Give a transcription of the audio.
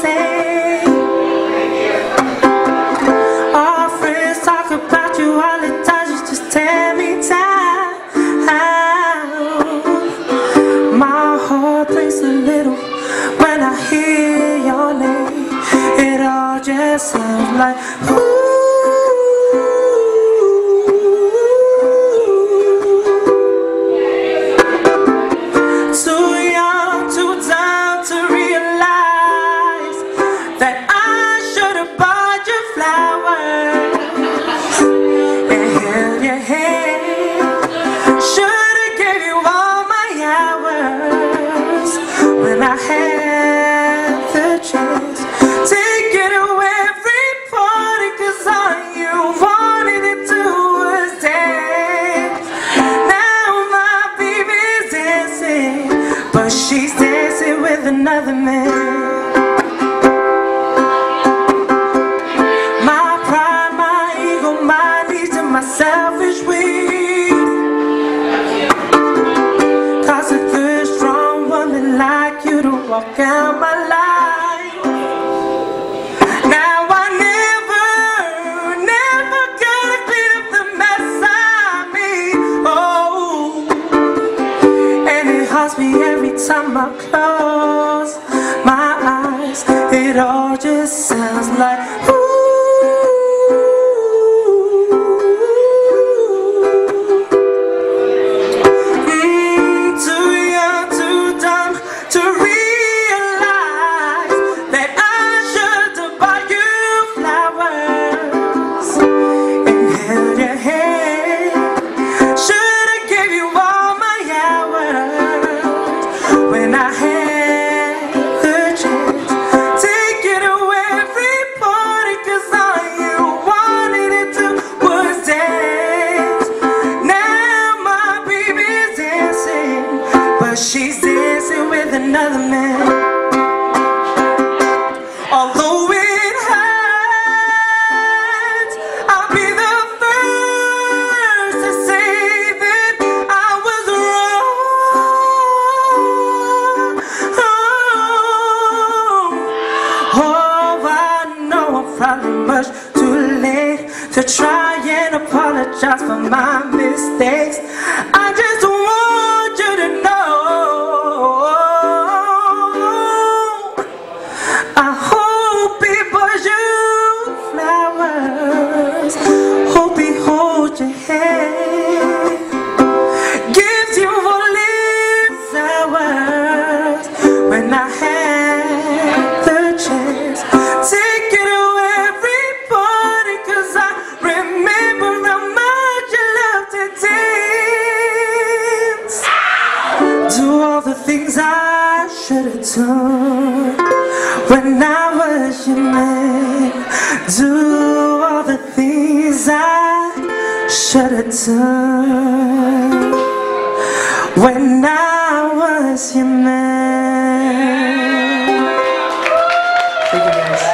say. All friends talk about you, all it does is just tear me down. My heart breaks a little when I hear your name. It all just sounds like ooh. I had the chance, taking away every party, 'cause all you wanted to do was dance. Now my baby's dancing, but she's dancing with another man. My pride, my ego, my needs, and my selfish greed. 'Cause a good, strong woman like you to walk out my life. Now I never gonna clean up the mess I made. Oh, and it haunts me every time I close my eyes. It all just sounds like ooh. She's dancing with another man. Although it hurts, I'll be the first to say that I was wrong. Oh, I know I'm probably much too late to try and apologize for my mistakes. I just want you to know I hope he buys you flowers, hope he holds your hand, gives you all his hours. When I had the chance, taking away every party, 'cause I remember how much you loved to dance. Do all the things I should have done when I was your man. Do all the things I should have done when I was your man. Thank you guys.